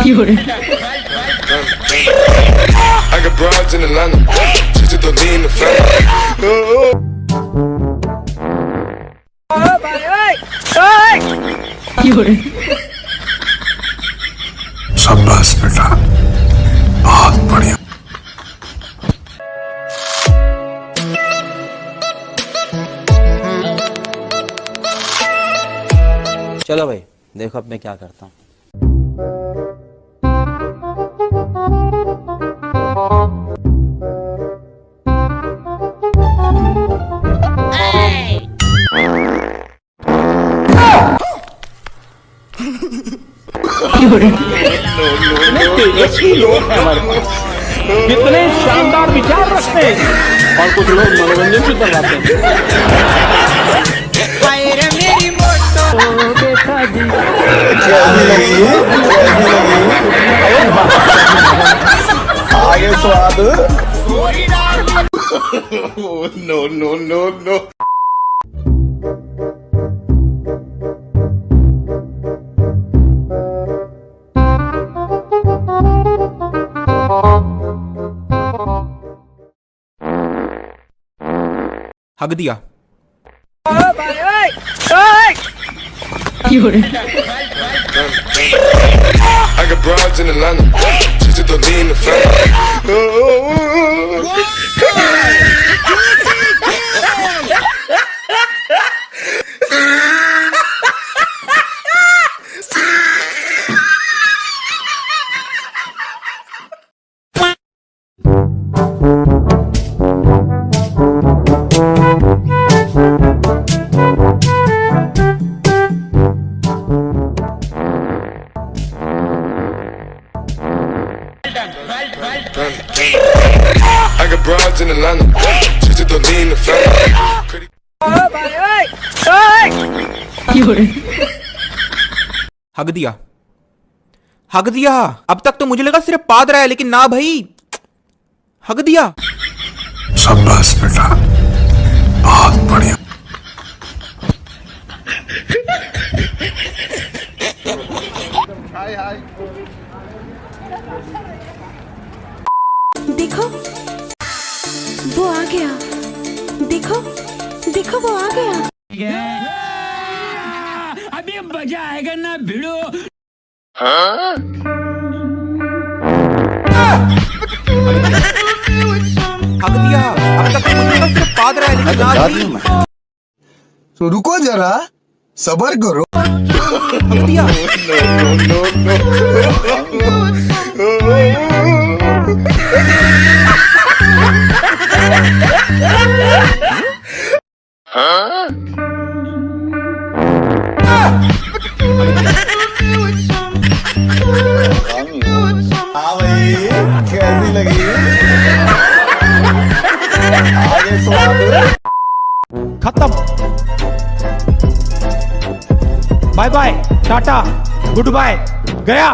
I got broads in Atlanta, just to lean the family. शाबाश बेटा, बहुत बढ़िया। चलो भाई, देखो अब मैं क्या करता हूँ। तेजस्वी लोग हैं हमारे पास, कितने शानदार विचार रखते हैं, और कुछ लोग मनोरंजन भी करवाते हैं। आगे स्वाद। No, no, no, no. हग दिया। I got broads in Atlanta, just to lean the family. I got broads in Atlanta, just to lean the family. हग दिया, हग दिया। अब तक तो मुझे लगा सिर्फ पाद रहा है, लेकिन ना भाई, हग दिया। शाबाश बेटा, बहुत बढ़िया। देखो वो आ गया, देखो देखो वो आ गया। अभी मजा आएगा ना भिड़ो। हग दिया। अब तक तो मुझे लगा सिर्फ पाद रहा है, लेकिन ना भाई, तो रुको जरा, सबर करो। हग दिया। हाँ भाई, कैसी लगी? आगे स्वाद। खत्म। Bye bye, tata, goodbye, गया।